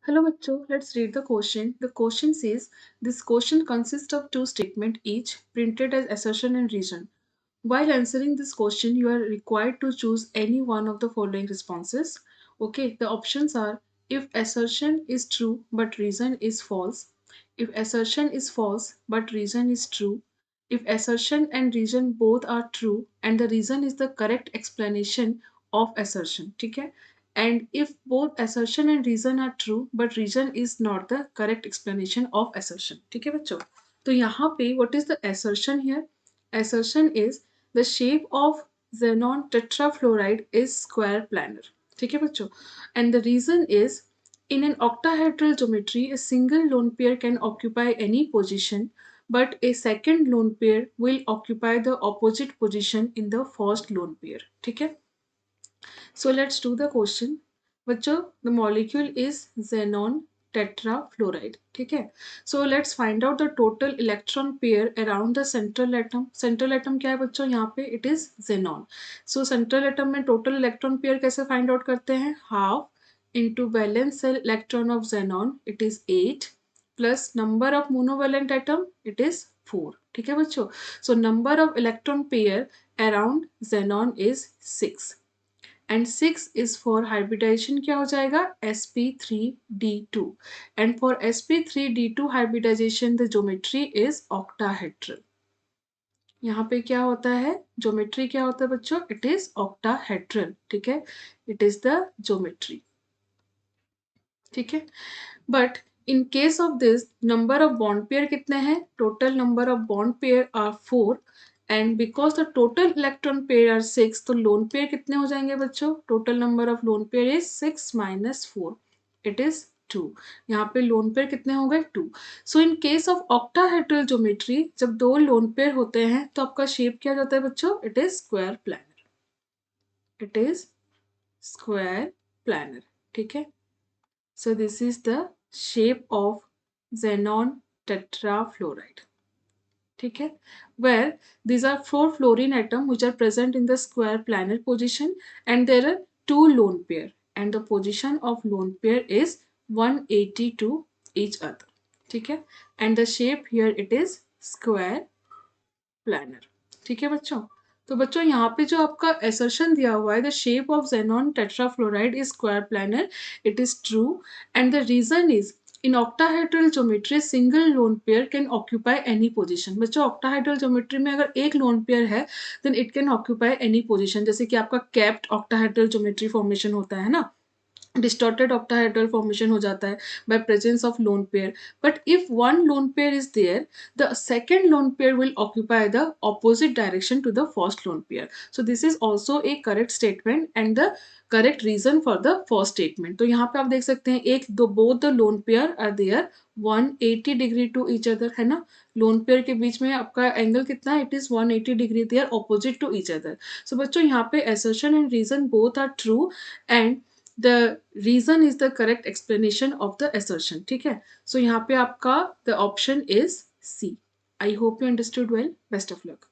Hello bachcho, let's read the question. The question says, this question consists of two statements each printed as assertion and reason. While answering this question, you are required to choose any one of the following responses. Okay, the options are if assertion is true but reason is false, if assertion is false but reason is true, if assertion and reason both are true and the reason is the correct explanation of assertion. ठीक है? And if both assertion and reason are true but reason is not the correct explanation of assertion. ठीक है बच्चों? तो यहाँ पे what is the assertion here? Assertion is the shape of xenon tetrafluoride is square planar. ठीक है बच्चों? And the reason is in an octahedral geometry, a single lone pair can occupy any position, but a second lone pair will occupy the opposite position in the first lone pair. ठीक है? So let's do the question. बच्चों, the molecule is xenon tetrafluoride. ठीक है? So let's find out the total electron pair around the central atom. Central atom क्या है बच्चों? यहाँ पे it is xenon. So central atom में total electron pair कैसे find out करते हैं? Half into valence cell electron of xenon, it is 8 plus number of monovalent atom, it is 4. ठीक है बच्चों? So number of electron pair around xenon is 6. And 6 is for hybridization क्या हो जाएगा sp3d2 and for sp3d2 hybridization the geometry is octahedral. यहाँ पे क्या होता है ज्योमेट्री क्या होता है बच्चों इट इज octahedral. ठीक है इट इज द ज्योमेट्री. ठीक है but in case of this number of bond pair कितने हैं total number of bond pair are 4 and because the total electron pair are 6 तो lone pair कितने हो जाएंगे बच्चों total number of lone pair is 6 minus 4 it is 2. यहाँ पे lone pair कितने हो गए 2. So in case of octahedral geometry जब दो lone pair होते हैं तो आपका shape क्या जाता है बच्चों it is square planar. It is square planar. ठीक है So this is the shape of xenon tetrafluoride. ठीक है where these are four fluorine atoms which are present in the square planar position and there are two lone pair and the position of lone pair is 180 to each other. ठीक है and the shape here it is square planar. ठीक है बच्चों तो बच्चों यहाँ पे जो आपका assertion दिया हुआ है the shape of xenon tetrafluoride is square planar it is true and the reason is in octahedral geometry single lone pair can occupy any position. बच्चों octahedral geometry में अगर एक lone pair है then it can occupy any position जैसे कि आपका capped octahedral geometry formation होता है ना distorted octahedral formation हो जाता है by presence of lone pair. But if one lone pair is there, the second lone pair will occupy the opposite direction to the first lone pair. So this is also a correct statement and the correct reason for the first statement. तो यहाँ पे आप देख सकते हैं एक दो both the lone pair are there 180 degree to each other है ना लोन पेयर के बीच में आपका एंगल कितना है it is 180 degree they are opposite to each other. So बच्चों यहाँ पे assertion and reason both are true and the reason is the correct explanation of the assertion. ठीक है सो यहाँ पे आपका the option is C. I hope you understood well. Best of luck.